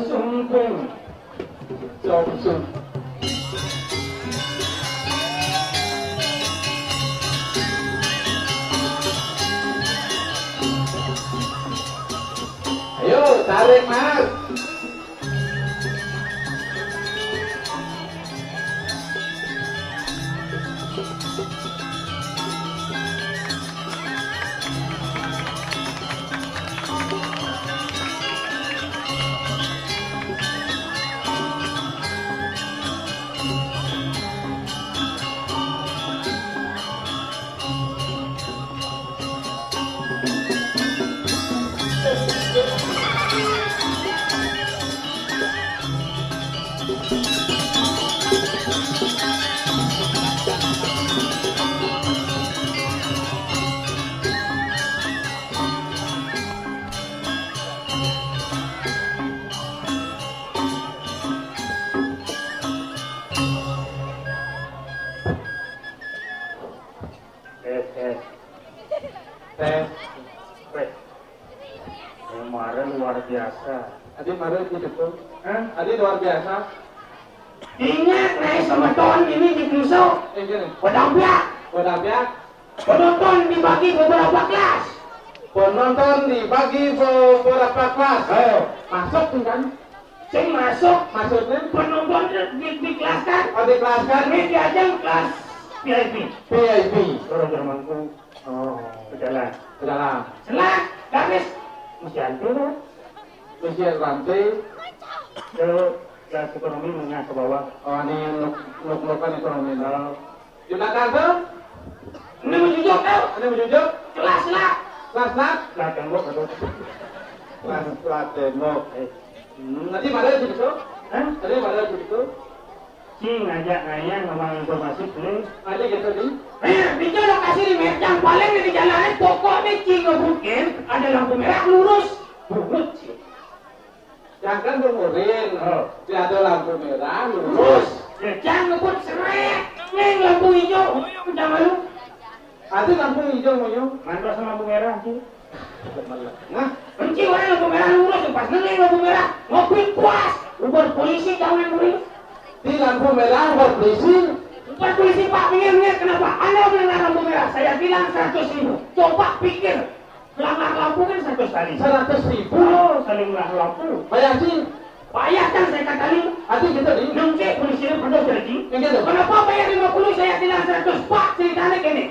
Sumping Johnson. Ayo tarik mas. Kemarin luar biasa. Adi kemarin gitu tuh. Adi luar biasa. Ingat naik sama tahun ini di Krisau. Pedampiak. Penonton dibagi beberapa kelas. Penonton dibagi beberapa kelas. Ayo, masuk kan? Saya masuk. Maksudnya Penonton dikelaskan. oh dikelaskan Ini diajang kelas VIP. VIP. Orang Jermanku. Oh, Ke dalam. ke dalam. Selang. Garis. Mesti antu kan? Usia rantai. Ke kelas ekonomi menengah ke bawah. Oh, ini nuk-nukan ekonomi. Di belakang tuh, Ini menjujur tau. ini menunjuk Kelas lah. kelas nak. Kelas tembok atau. Kelas tembok. Nanti mana gitu? Hah? Tadi mana gitu? Si ngajak ngayang ngomong informasi boleh. Ada gitu di? Di lokasi di yang paling di jalanan pokoknya Cing mungkin ada lampu merah lurus. Bungut sih. Jangan bermurin. Oh. Ada lampu merah lurus. Jangan ngebut seret. Neng lampu hijau. Udah malu. Ada lampu hijau moyo. Mantul sama lampu merah sih. Nah, Benci orang lampu merah lurus. Pas neng lampu merah. Mobil puas. Uber polisi jangan murid. di lampu merah berpolisi. Bukan polisi Pak, minggir kenapa? Anda melanggar lampu merah. Saya bilang 100.000. Coba pikir. Melanggar lampu kan 100 kali. 100.000. Oh, saling melanggar lampu. Bayar sih. Bayar kan saya katakan. Ada gitu di? Nungke polisi ini penuh jadi. Yang gitu. Kenapa bayar 50 saya bilang 100? Pak, ceritanya gini.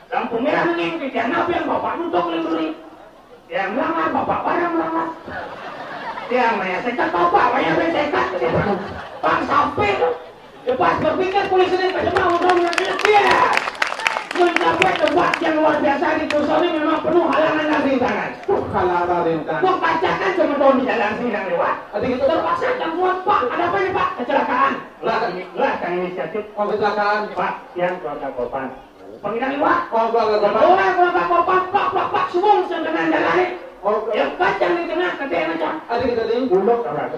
Lampu merah neng, kenapa yang bapak nuntut beli? Yang melanggar bapak barang melanggar. Yang menyesekat bapak bayar menyesekat. Bang sampai tuh. Lepas berpikir polisi ini kejemah udah menyesuaikan. Mencapai tempat yang luar biasa di Kusau ini memang penuh halangan dan rintangan. Halangan rintangan. Kok kacakan cuma tahun di jalan sini yang lewat. Ada gitu. Terpaksa jangkauan Pak. Ada apa ini Pak? Kecelakaan. Lah kan inisiatif. Oh, kecelakaan. Pak yang keluarga korban. Panggilan lewat. Oh, keluarga korban. Orang keluarga korban Pak semua mesti kena jalan. Oh, Yang kacang di tengah katanya macam. ada gitu di? Ulok orang.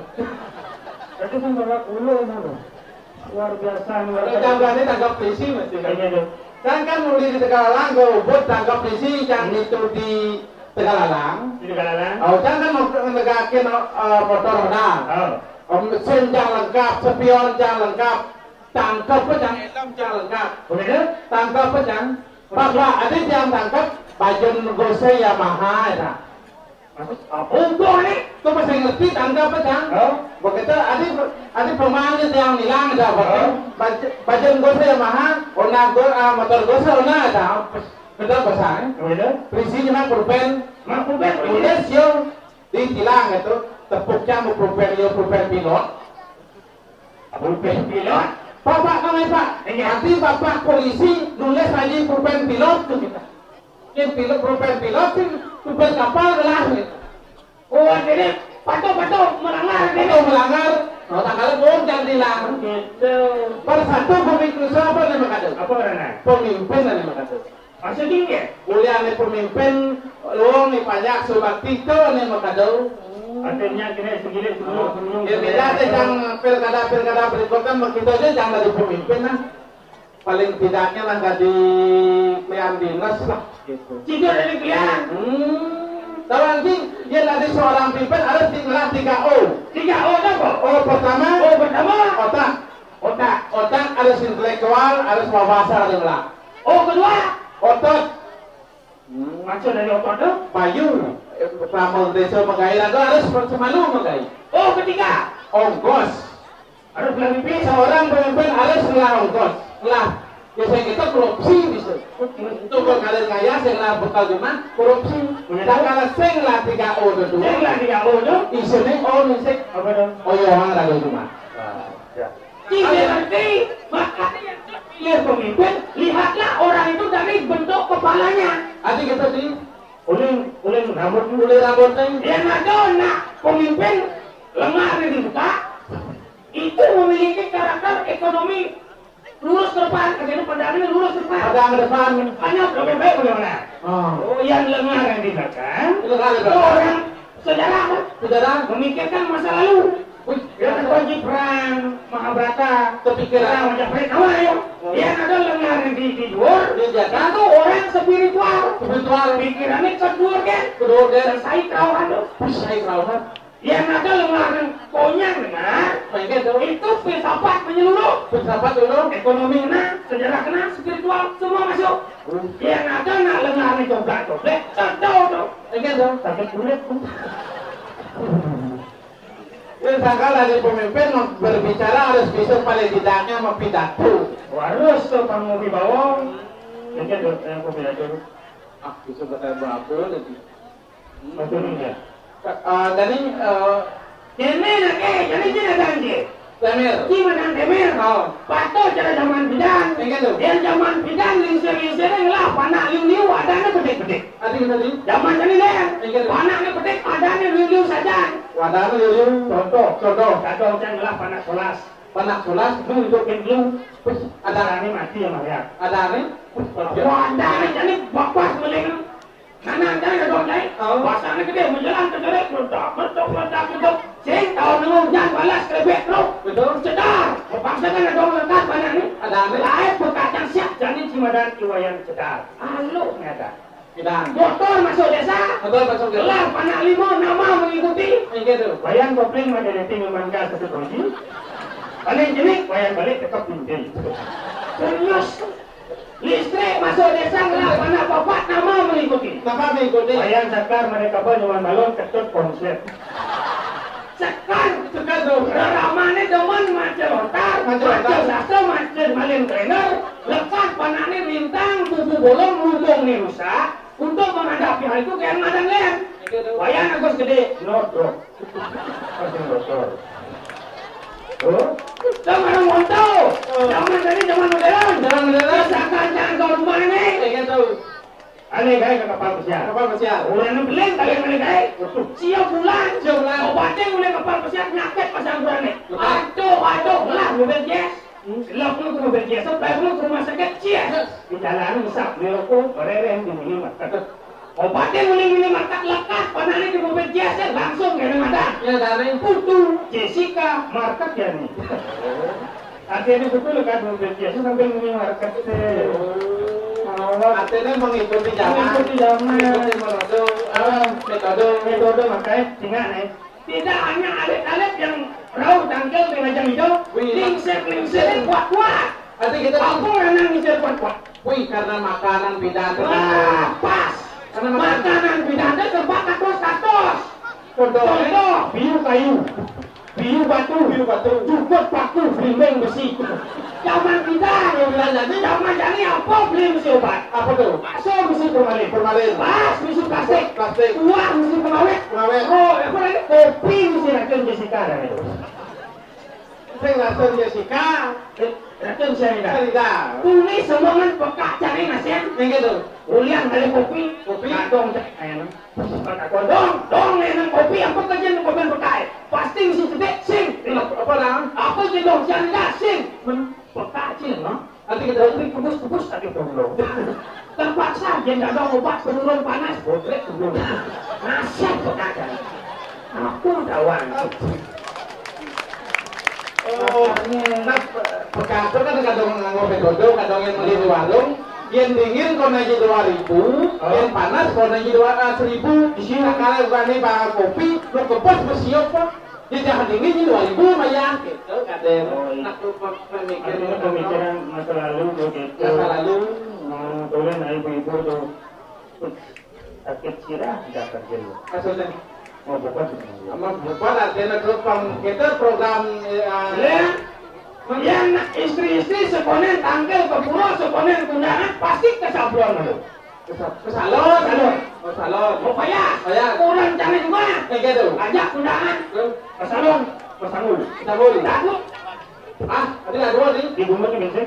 Itu kan orang ulok mana? Luar biasa. Jangan berani tangkap polisi mesti. Kayaknya tuh. Kan mulai di Tegalalang, gue tangkap polisi yang itu di Tegalalang. Di Tegalalang. Oh, jangan mau menegakkan motor roda. Oh. Mesin yang lengkap, spion yang lengkap, tangkap yang hitam yang lengkap. Begitu? Tangkap yang, Bapak, ada yang tangkap baju Gose Yamaha ya. Untuk ini, tuh masih ngerti tangkap yang. Oh. Begitu, ada pemain yang hilang ada, baju Gose Yamaha, motor Gose ada, betul besar. Begitu? Prinsipnya pulpen, kemudian siung ditilang itu tepuknya mau pulpen pilot. Pulpen pilot. Bapak kami Pak, nanti Bapak polisi nulis aja pulpen pilot tuh kita. Yang pilot pulpen pilot sih pulpen kapal gelas. Oh jadi patok melanggar Itu melanggar, no tanggal bom jangan dilang. Gitu. Per satu pemimpin apa nama kado? Apa karena? Pemimpin nama kado. Maksudnya ya? Kuliah nih pemimpin, luang nih pajak subakti itu nama kado. Artinya kira segini sebelum Ya beda deh yang pilkada berikutnya begitu aja jangan dari pemimpin lah. paling tidaknya lah nggak di pilihan dinas lah gitu. Tidur dari pilihan. Tahu anjing, ya nanti seorang pimpin harus tinggal 3 O. 3 O apa? O pertama, otak. Otak harus intelektual, harus wawasan adalah. O kedua, otot. Maksud dari otot itu? Payu. Pramu desa menggait itu harus semalu menggait. O ketiga, ongkos. harus lebih Seorang pemimpin harus ngelah ongkos. Ngelah. Biasanya kita korupsi bisa. Itu kalau kalian ngaya, saya ngelah bekal cuma korupsi. Dan kalau saya ngelah 3 O itu. Saya ngelah 3 O itu? Isinya O nisik. Apa itu? Oh iya, orang ragu cuma. Tidak ngerti, makanya yang terpilih pemimpin, lihatlah orang itu dari bentuk kepalanya. Nanti kita di Uling rambutnya. Yang ada nak pemimpin lengan dibuka, itu memiliki karakter ekonomi lurus ke depan, karena pandangannya lurus ke depan. Ada ke depan. Hanya lebih baik bagaimana? Oh, yang lengan yang di belakang, orang sejarah kan? Saudara, Memikirkan masa lalu. Ya kan Gibran, Mahabharata, kepikiran Majapahit, apa ya? Yang ada lengan yang di luar, itu orang spiritual, pikirannya kedur kan? Selesai kerawahan tuh. Yang ada lengan konyang dengar, itu filsafat menyeluruh. Ekonomi kena, sejarah kena, spiritual semua masuk. Yang ada nak lengan coba-coba, sedau tuh. Sampai kulit pun. Misalkan lagi pemimpin berbicara harus bisa paling tidaknya pidato. Harus tuh kamu di bawah. Mungkin tuh yang aku pidato. Bisa berapa lagi? Betul ya. Dari Demir jadi dia janji. Demir. Gimana Demir? Patut cara zaman bidan. Yang zaman bidan lingsir-lingsirnya lah panak liu-liu adanya gede-gede. Adi kita di Zaman jadi deh. Panaknya gede adanya liu-liu saja. Wadana liu contoh. Contoh kan lah panak solas. Panak solas Itu hidupin liu. ada Ini mati ya Maria. ada nih. Wadana jadi bapak meleng. Kanan kan ada dong lain. Pasangnya gede menjelang terjerat meledak. Sing tahu nunggu jangan balas krebet bro. Betul. Cedar. Pasangnya kan ada dong lekat mana nih. Ada nih. Lain bekacang siap jadi cimadan iwayan cedar. Halo nyata. Bidang. Motor masuk desa. Betul masuk ke. Gelar panak limo nama mengikuti. Gitu. Bayang kopling ada di minuman gas satu kunci. Paling jenis bayang balik tetap tinggi. Serius. Listrik masuk desa ngelak panak bapak nama mengikuti. Kenapa mengikuti? Bayang sekar mereka nyuman balon ketut konslet. Sekar tuh. Ramane demen macam lontar. Macam sastra macam malin trainer. Lepas panaknya bintang tubuh bolong lubung nih rusak. Untuk menghadapi hal itu kayak madang lem. Bayang agus gede. Nodok. Masih bocor. Zaman montau. Zaman dari zaman modern. Rasakan jangan kau rumah ini. Aneh gaya ke kapal pesiar. Ulan beleng kalian aneh gaya. Siap bulan. Obatnya mulai kapal pesiar nyakit pasang bulan ini. Aduh, lah mobil gas. Lah pun ke mobil gas. Sampai pun ke rumah sakit cia. Di jalan usap merokok bereren di minimarket. Obatnya mulai minimarket lekat. Panahnya di mobil gas langsung ke rumah. Ya dari Putu Jessica market ya nih. Artinya betul kan mobil gas sampai minimarket. artinya mengikuti zaman. Metode makanya tinggal nih. Tidak hanya alit-alit yang raut tangkel dengan jam itu, lingsir kuat-kuat. Artinya kita Aku yang lingsir kuat-kuat. wih karena makanan pidato. Wah, pas. Karena Makanan pidato tempat katos. contoh Biu batu, jukut paku, blimbing besi. Zaman kita, zaman jadi apa beli besi obat? apa tuh? Bakso besi formalin, bas besi plastik, uang besi pengawet, oh apa lagi? Kopi besi racun Jessica dan itu. Saya racun Jessica, Racun Syarida. Sarida. Tulis semongan pekak cari nasian. Yang gitu. Ulian kali kopi, dong cek ayam. Dong nenang kopi apa kerja nang kopi bekai. Pasti mesti sedek sing. Apa nama? Apa sih dong Syarida sing? Pekak cing, no? Nanti kita Kebus tadi dong. Terpaksa dia nggak ada obat penurun panas. Bodrek sebelum. Nasihat pekak. Aku dawan. Oh, nah, bekas kan kadang ngopi dodo, kadang yang beli di warung. Yang dingin kalau naik 2.000, yang panas kalau naik 1.000. Di sini kalau bukan bahan kopi, lu kepos bersiap kok. Jadi jangan dingin 2.000 lumayan gitu. Kadang nak pemikiran masa lalu begitu. Masa lalu. Tulen ibu-ibu tuh sakit sirah tidak kerja. Maksudnya Mau buka bukan artinya kita program yang istri-istri sekonen tanggal ke pura sekonen kundangan pasti kesabuan dulu. ke salon. Pokoknya kurang jangan juga. Gitu. Ajak kundangan ke salon, ke sanggul. Sabul. Takut. Tadi ada dua nih. Di bumbu ini sih.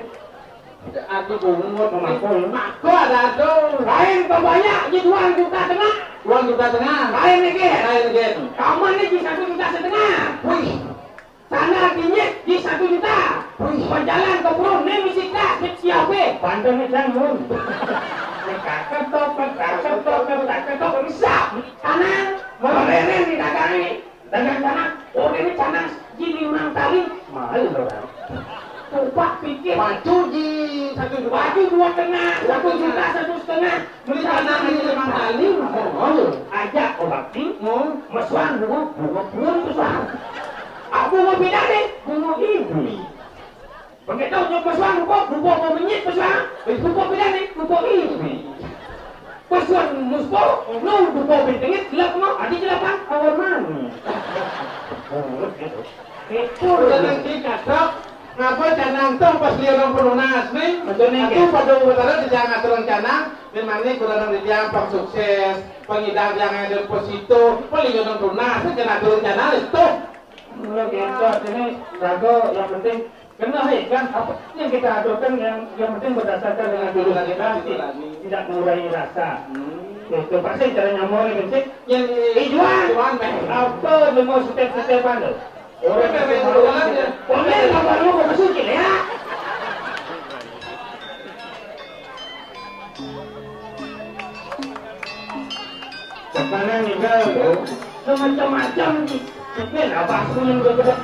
Aku bungut Mako ada tuh. lain kebanyak di 2 juta tengah. 2 juta tengah. Lain lagi. Lain. Kamu ini di 1,5 juta. Wih. Sana dinyit di 1 juta. Berjalan ke pura ini misi tak siapa? Bantu ni jangan. Kakak top bisa. Sana mereren di dagang ini. Dagang sana. Oh ini sana gini orang tali. Mahal loh. Coba pikir. Maju di 1 juta. Baju 2,5, 1 juta 1,5. Beli tanah ini 5 kali. Ajak obati. Mau. Meswan bunga meswan. Aku mau pindah deh, bunga ibu. Begitu nyok meswan buka mau menyit meswan. Buka pindah deh, buka ibu. Meswan muspo, no buka pintingit, gelap mau, adi jelapan, awal mana? Itu Udah kita dok. Ngapa canang tuh pas dia orang pelunas nih? Aku pada utara di jangan turun canang. Memang ini kurang di pang sukses. Pengidang yang deposito, paling orang pelunas. Kena turun canang itu. mulai kita ini rago yang penting kena kan apa yang kita adukan yang penting berdasarkan dengan dulu kita tidak mengurangi rasa. Itu pasti cara nyamuk ini sih. Yang Ijuan, apa lu mau setiap-setiapan lo? Orang yang berjualan ya. Pokoknya kabar lu mau masukin ya. Sekarang tinggal macam-macam. Ini apa aku yang berbeda?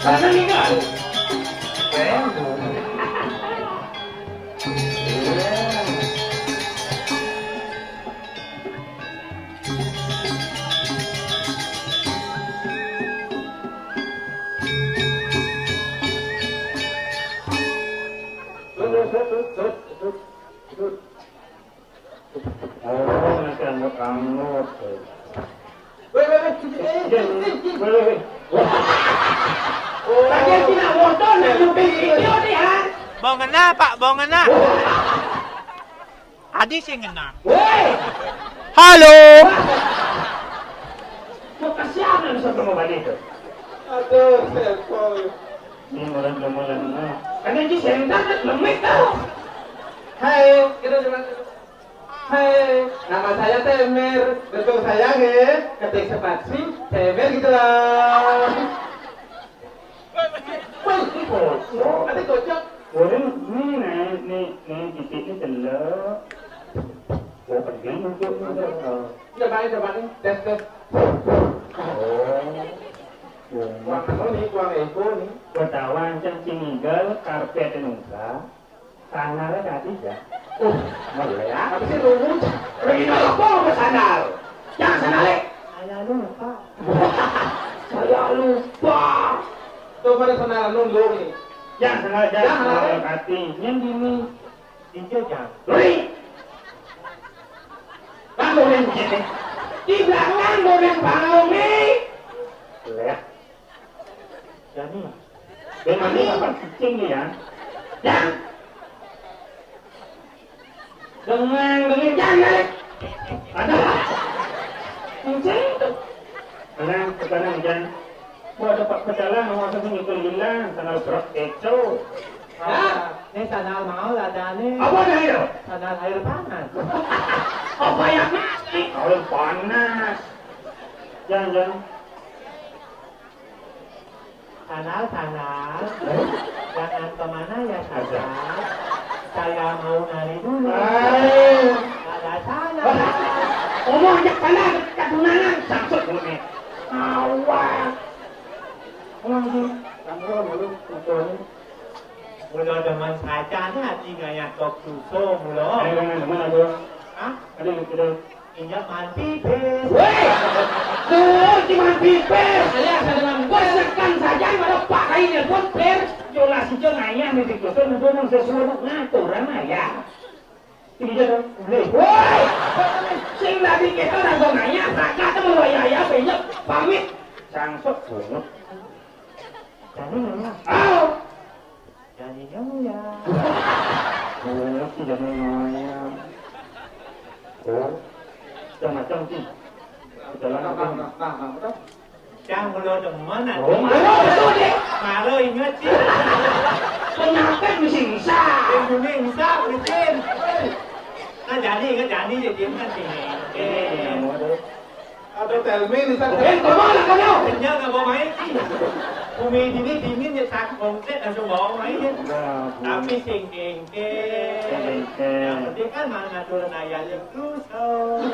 Sekarang tinggal. Mau ngena Pak, mau ngena. Adi sih ngena. Halo. Mau kasihan sa tumabalik. Aduh, telepon. Ini mulan-mulan na. Karena di senta lemit tau. Hai, kita cuma. Hai, nama saya Temer. Betul saya ketik spasi Temer gitu lah. Nanti kocok. Orang ni titik ni telak. Oh, penting untuk Coba nih, tes. Kuang anu nih, kuang eko nih. Wartawan cinggal karpet nungka. Sandalnya tadi ya. Boleh ya. Apa sih rumus? Rino apa ke sandal? Jangan sandalnya. Saya lupa. Saya lupa. Tuh pada saudara nunggu nih. Jangan sandal hati. Yang ini dijajah. Lori. Bangun ini. Di belakang boleh bangun nih. Boleh. Jadi. Memang ini dapat kucing nih ya. Jangan. Dengan jangan. Ada. Kucing itu. Sekarang jangan. Mau dapat pecalang, mau masuk ini hilang, tanggal berat kecoh. Ini sandal mau lah nih. Apa dah itu? Sandal air panas. Apa yang mati? Air panas. Jangan. Tanal. Jangan kemana ya saja. Saya mau nari dulu. Ada sana. Omong ajak tanah ketunangan. Sangsut gue. Awas. Omong sih. Kamu belum betul. Mula demen saja hati gaya tok susu mula. Demen ada. Hah? Ada. Injak mati pes. Weh! Tuh, cuma pipes. Saya dengan Besekan saja pada Pak Kain nelfon per. Jola si Jon ayah mesti kusun untuk nang sesuatu ngatur ya. Ini jadi boleh. Woi! Sing lagi kita orang dong nanya, kakak temen ya banyak pamit. Sangsut banget. Jadi nanya. Ayo. Jadi kamu ya. Oh, tidak nanya. Oh. Macam-macam sih. Jangan mulu demen nanti. Oh, malu betul deh. Malu ingat sih. Penyakit mesti bisa. Bisa, mungkin. Nah jadi kan sini. Ada telmi nih tak. Kemana lah kamu? Kenyang nggak bawa main sih. Bumi ini dingin ya sak kongset langsung bawa main ya. Tapi sing yang penting kan mana turun ayah yang tusuk.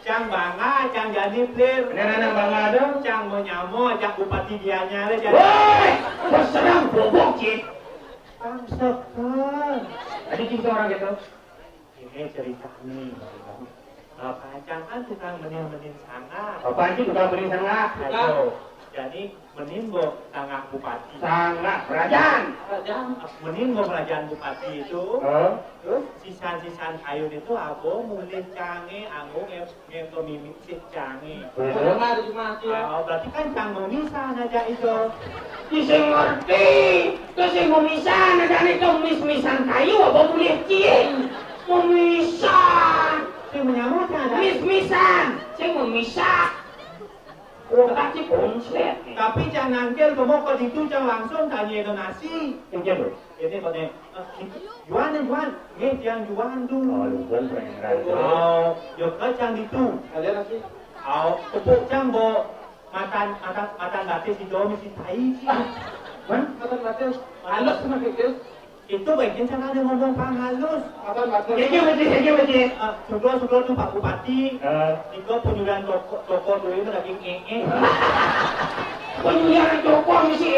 Cang bangga, cang jadi player. Nenek bangga dong. Cang mau nyamo, cang bupati dianya le jadi. Woi, berserang bobok cik. Bangsat kan. Tadi cerita orang gitu. Ini cerita nih. Apa cang kan tukang menin sangat. Apaan sih tukang beri sangat? Ayo. Jadi menimbo sangat bupati. Sangat kerajaan. Menimbo kerajaan bupati itu. Terus sisan kayu itu abo mulai cange anggo ngem mimik si cange. Berarti kan cang memisah aja itu. Iseng ngerti. Keseng memisah aja itu mis-misan kayu apa mulai cing. Memisah. Sing menyamakan ada. Mis-misan. Sing memisah. Otak sih konslet. Tapi jangan nangkel kamu kalau itu jangan langsung tanya donasi. Yang jadi. Ini katanya jualan, yang jualan dulu. Oh, jualan pengen. Oh, yuk kacang itu. Kalian nanti. Oh, tepuk jam bo makan gratis itu mesti tai sih. Kan? Kata batas. Halus sama kecil. Itu bagian cara dia ngomong pang halus. Kata batas. Jadi. Sudah tuh Pak Bupati. Itu penyuluhan toko dulu itu lagi Penyuluhan toko mesti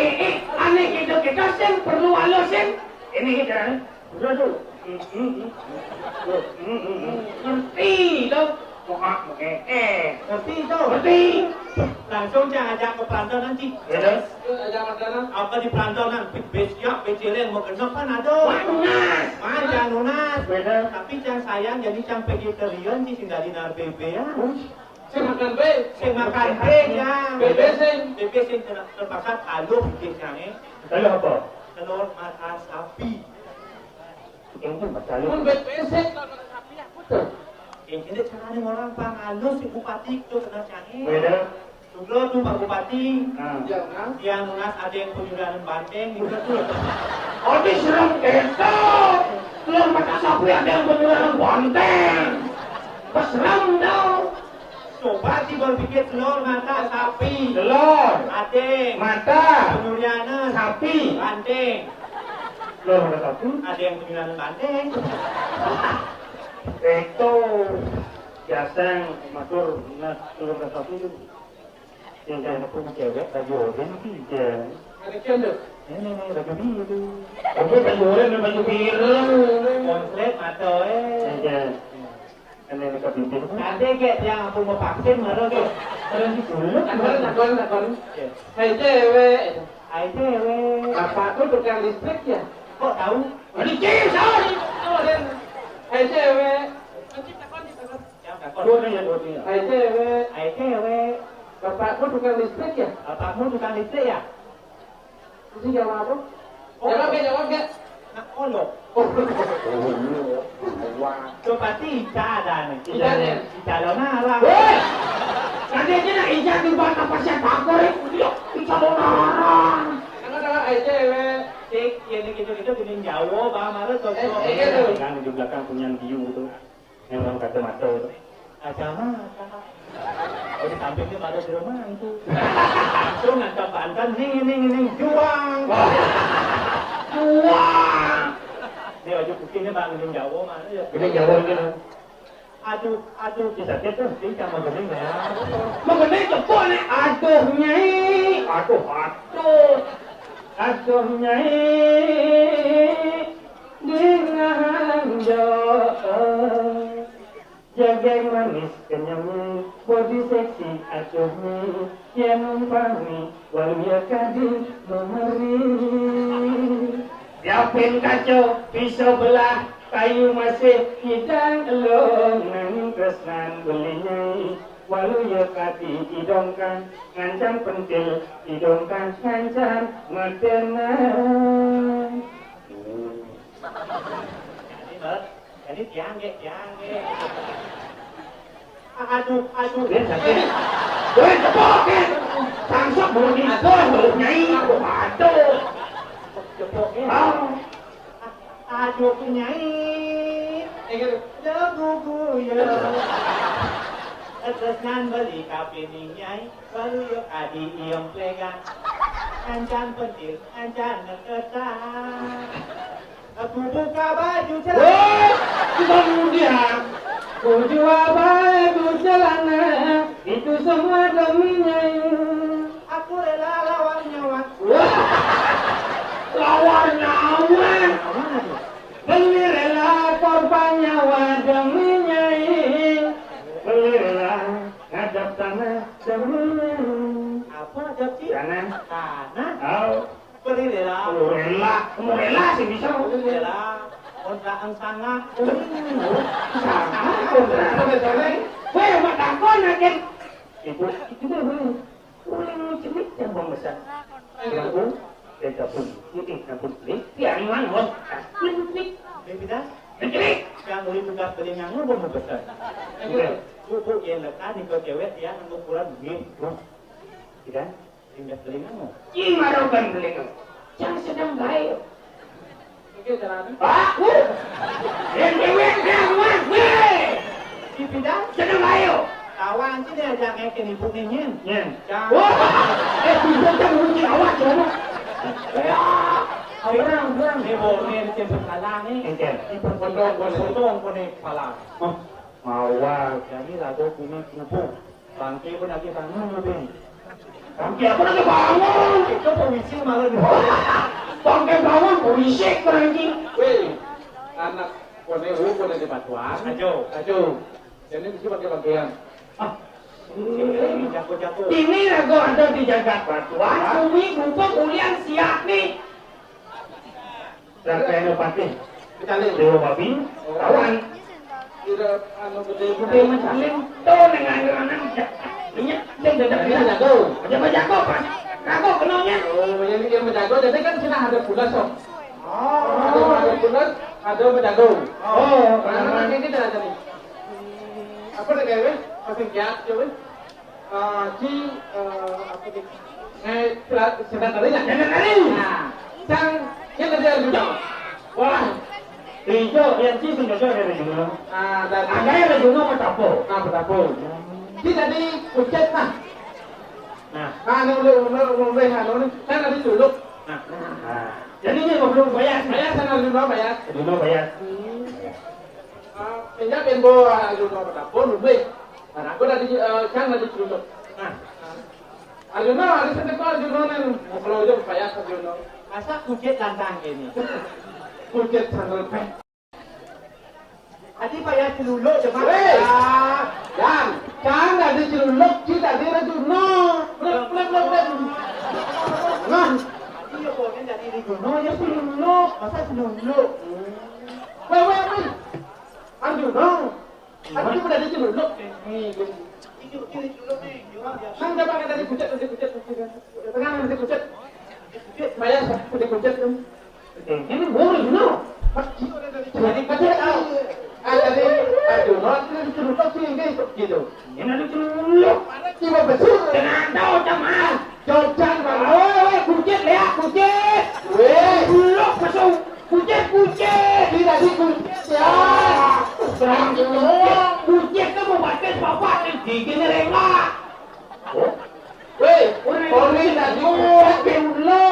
aneh kita sen perlu halusin. Ini kita. Sudah tuh. Ngerti dong. Ngerti itu. Ngerti. Langsung jangan ajak ke perantauan nanti. Yes. Ada makanan. Apa di perantauan besok becilin mau genok kan ada. Mana? Jangan lunas. Beda. Tapi jangan sayang jadi jangan vegetarian sih tinggal di BB ya. Saya makan B. Saya makan B ya. BB sing. BB sing terpaksa aduh bikin jangan. Lalu apa? Telur mata sapi. Ini macam Mun BB sing kalau sapi aku tuh. Ini caranya orang pangalus si bupati itu kena jangan. Beda. Sudah tuh Pak Bupati. Jangan. Yang lunas ada yang penyuluhan banteng juga tuh. Oh, diserang kita. Telur mata sapi ada yang penyuluhan banteng. Berserang dong. Coba sih berpikir telur mata sapi. Telur. Adeng. Mata. Penyuluhan Sapi. banteng. Telur mata sapi. Ada yang penyuluhan banteng. Itu biasa matur telur mata sapi itu. Yang kayak punya cewek baju oranye tidak. Ada kendo. Ini baju biru. Baju oranye baju biru. Konslet atau Ini kepiting. ada kayak yang aku mau vaksin mana ke? Orang di dulu. Takon. Hai cewek. Hai cewek. Bapakku tukang listrik ya. Kok tahu? Ini cewek. Hai cewek. Yang takut. Hai cewek. Hai cewek. Bapakku tukang listrik ya. Bapakmu tukang listrik ya? Mesti jawab apa? Oh. Jawab gak? Nak kolok. Oh. Coba Ica ada nih. Ica nih. Ica Lonara. Woi! Nanti aja nak ijak di bawah apa sih takor itu? Ijak Lonara. Kan ada hai cewek. Cek ini gitu gini jauh bang Maret tuh. Gitu. Kan di belakang punya view itu. Yang orang kata mata itu. Aja mah. Kalau di sampingnya ada di rumah itu. Langsung ngancam bantan, ning, juang. Juang. Ini baju putihnya bang, ini Jawa mana ya? Ini Jawa gitu. Aduh, bisa kita tinggal mau gening ya. Mau gening cepet nih. Aduh nyai. Aduh nyai. Dengan jaga manis kenyamnya, body seksi acuhnya, yang numpangnya, walau kadin memeri. Siapin kacau, pisau belah, kayu masih hidang elong, kesenan belinya. Walau ya kati idongkan, ngancam pentil, idongkan ngancam ngetenang. Jadi tiang. Aduh, dia sakit. Weh, cepokin! Sangsok bunyi aduh, nyai, aduh. Cepokin. Aduh, nyai. Jago ya. Teruskan beli kafe ni nyai, baru yuk adi iong plegan. Ancan pentil, ancan neketan. Aku buka baju celana. Weh, kemudian baju baju celana itu semua demi nyai. Aku rela lawan nyawa. Wah, lawan nyawa. Beli rela korban nyawa demi nyai. Beli rela ngadap tanah demi nyai. Apa ada sih? Tanah. Oh. Beli rela. Rela sih bisa. Beli rela. Kontrakan sangat. Weh, mak takon aja. Itu boleh. Boleh cemik yang pemesan. Aku kita pun kita pun tiang mana? Klik. Beli dah. Klik. Yang beli buka beli nganggu belum besar. Buku yang lekat di cewek ya untuk ukuran begitu. Tidak? Tinggal beli nganggu. Ih, marokan beli nganggu. Yang sedang baik. Yang cewek ngangguan, weh. Tidak? Sedang baik. Kawan sih dia ajak ngeken ibu nyenyen. Wah, bisa jangan bunyi awak jangan. Orang. Ini boleh dijemput kalah nih. Ini potong kone kalah. Mawar. Jadi lagu kini kupu. Bangke pun lagi bangun lebih. Bangke aku lagi bangun. Itu polisi malah nih. Bangke bangun polisi keranjing. Weh, anak kone di batuan. Ajo. Jadi mesti pakai bagian. Jago. Ini lagu ada di jagat batuan. Bumi bubuk kuliah siap nih. Rakyat Pati. Kita lihat. Dewa babi. Kawan. Tidak anu gede Budi mencalim. Tuh dengan anak. Minyak. Dia jago. jago pas. Rago kenalnya. Oh, yang menjago. Jadi kan sini ada bulan sok. Oh. Ada bulan, ada menjago. Oh. Karena ini kita ada nih. Apa nih kayak masih kiat coba. Apa nih? Sedang kali ya? Jangan kali. Sang yang tadi ada juga. Wah. Hijau yang sih sudah dari dulu. Dan Ada yang ada dulu matapo. Betapa. Ini tadi kucet nah. Nah. Anu kan tadi dulu. Nah. Jadi ini belum bayar. Bayar sana dulu bayar. Dulu bayar. Pinjam penbo dulu betapa dulu. Nah, aku tadi kan tadi dulu. Nah. Aluno ada sedekah aluno nih. Kalau aja bayar aluno. Masa kucet lantang ini. Kucet sandal pek. Tadi bayar dulu cuma. Dan kan tadi dulu kita di aluno. Lep. Nah, Iya boleh jadi di gunung ya dulu. Masa dulu. weh. Aluno. Aku udah di dulu. Nih, Kiri dulu nih. Sang dapat kata dikucet. Tengah nanti kucet. Bayar dikucet kan. Ini boleh no. Jadi kucet tadi Arjuna itu dicelupkan sih gitu. Ini ada celuk. Cuma betul. Jangan tahu caman. Jojan bang. Woi, kucet lihat kucet. Weh, Celuk masuk. Kucet. tidak dikucet ya. Kucet kamu pakai bapak nih gigi rengga. Weh, Polri tak jual dulu.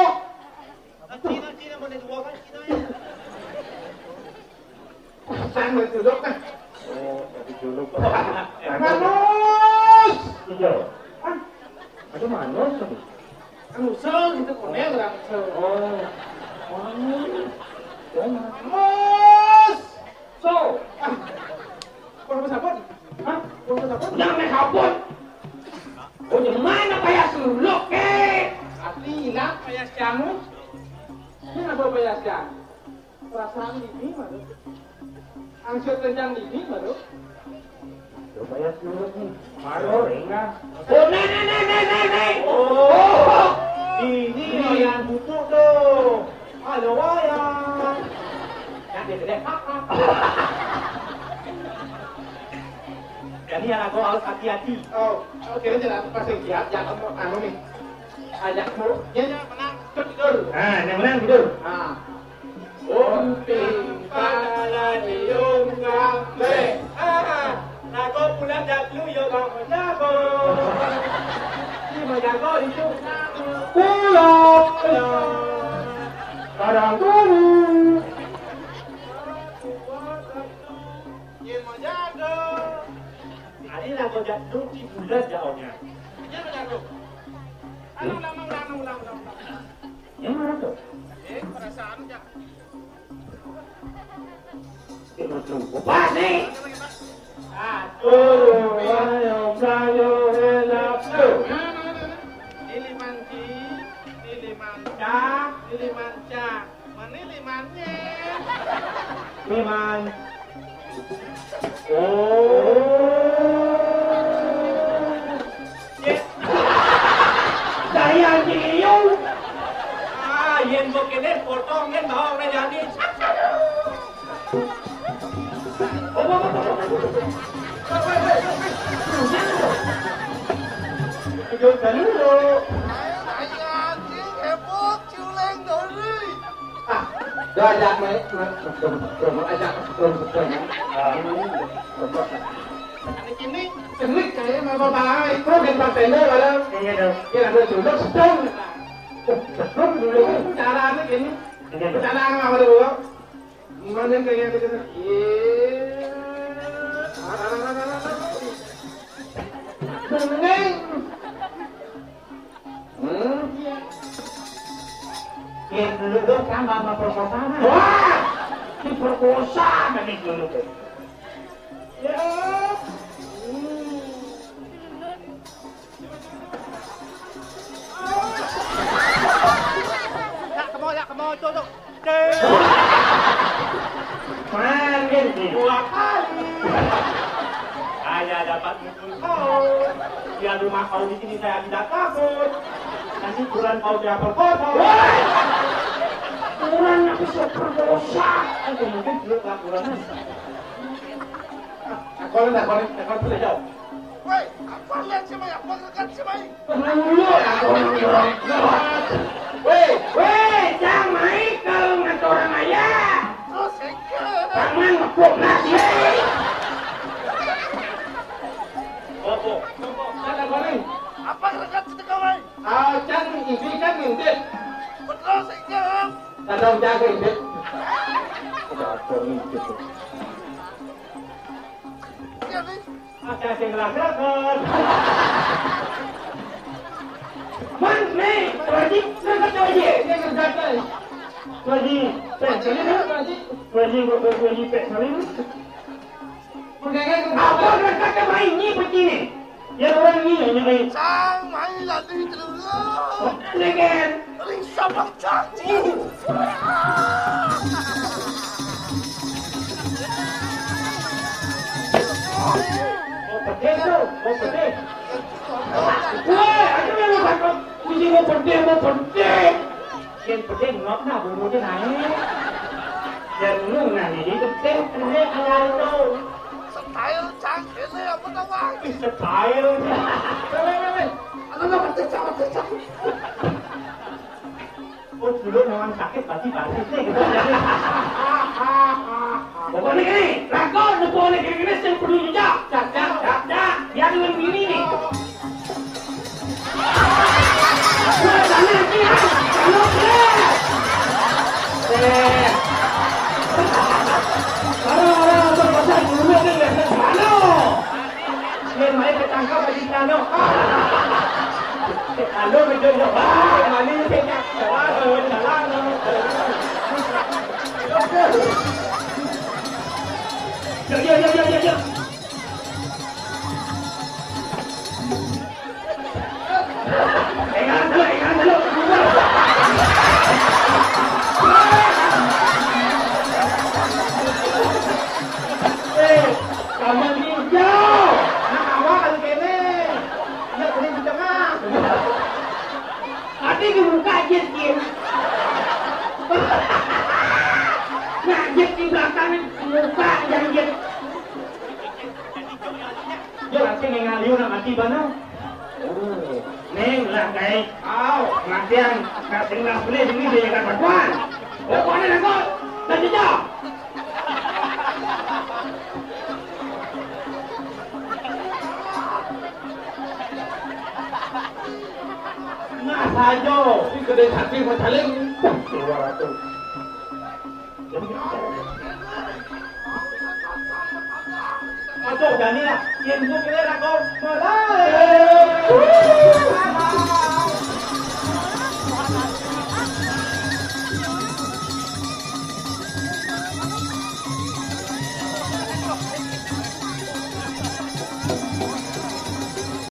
Cina boleh dua kan Cina ya? Sang berjuluk kan? Oh, tapi dulu. Manus. Iya. Ada mana sih? Anu sel gitu konek orang sel. Oh. Manus. So. Kalau sabun? Hah? Kalau sabun? Jangan main sabun. Oh, gimana kayak suluk ke? Asli hilang kayak jamu. Ini apa kayak jamu? Perasaan ini baru. Angsur terjang ini baru. Coba ya dulu nih. Malu enggak? Oh, nih. Oh. Ini yang butuh tuh. Halo wayang. Yang gede. Jadi anak gua harus hati-hati. Oh, oke jelas pasti siap. Yang kamu anu nih. Ajakmu, ya menang tidur. Nah, yang menang tidur. Nah. Unting pala diung ngabe. Nago pulang dulu yo bang jago. Ini jago itu. Pulang. Kadang dulu. Yen mau jago. Ini nago dulu di bulan jauhnya. Dia menjago. Ulang. Yang mana tuh? Perasaan ya. Pas nih. Ayo, helap tuh. Ini manci, ini manca, ini manca, mana ini mannya? Miman. Oh. Saya cium. Yen mo kene potong yen mau na jadi. Jom dulu. Dah ajak mai, ajak ini celik kayak mau bawa itu kan bartender kalau Iya dong. dia ada duduk sedang. Sedang dulu caranya gini. Cara apa dulu? Gimana kayak gitu? Seneng. Yen dulu tuh sama perkosa. Wah, diperkosa dari dulu tuh. Ya. Ya, kemo tuh. Manggil sih. Dua kali. Saya dapat mukul kau. Di rumah kau di sini saya tidak takut. Nanti bulan kau tidak perkosa. Kurang aku perkosa. Itu mungkin belum laporan. Aku boleh jawab. Woi, apa lihat sih, Mai? Apa lihat sih, Mai? Dulu aku dorong. Weh, jangan main kalau nggak orang aja. Terus enggak. Tangan ngepuk nasi. Opo. Ada boleh. Apa lihat sih, Mai? Can ini kan ngintip. Betul sih enggak. Kadang jaga ngintip. Iya nih. Ada yang lakukan. Man, nih, wajib, nggak wajib. Dia kerja Wajib, wajib pek saling. Apa orang kata main ni begini? Ya orang ini hanya kayak Sang Mai lagi dulu. Dengan Risau bang janji. mau pedih tuh, mau pedih. weh, aku memang takut. Ini mau pedih. Yang pedih ngọc nào cũng muốn thế này. Yang lu này thì pedih, pedih ayah itu. Style canggih nih, apa tahu bang? Bisa tayo. Ano naman tercapai? Oh dulu memang sakit basi-basi sih gitu. Pokoknya gini, lagu boleh gini yang perlu jejak. Jak. Ya dengan gini nih. Mana sih? Kalau Orang-orang berpasan dulu ni biasa mana? Yang main ketangkap bagi kano. Kalau betul tak, mana ni saya salah. Ya. Ingat dulu. Kamu hijau. Nak awak kalau kene. Nak beli di tengah. Hati ke muka jet dia. Nah, jet di belakang muka yang jet. Dia nanti ngaliu nak mati bana. Neng lah kai. Nanti yang nak tinggal beli sini dia akan berkuat. Berkuat nak kau. Tak jejak. Nah saja. Ini kedai sapi macaling. Aduh, jadi lah. Yang tu kira nak kau. Malai.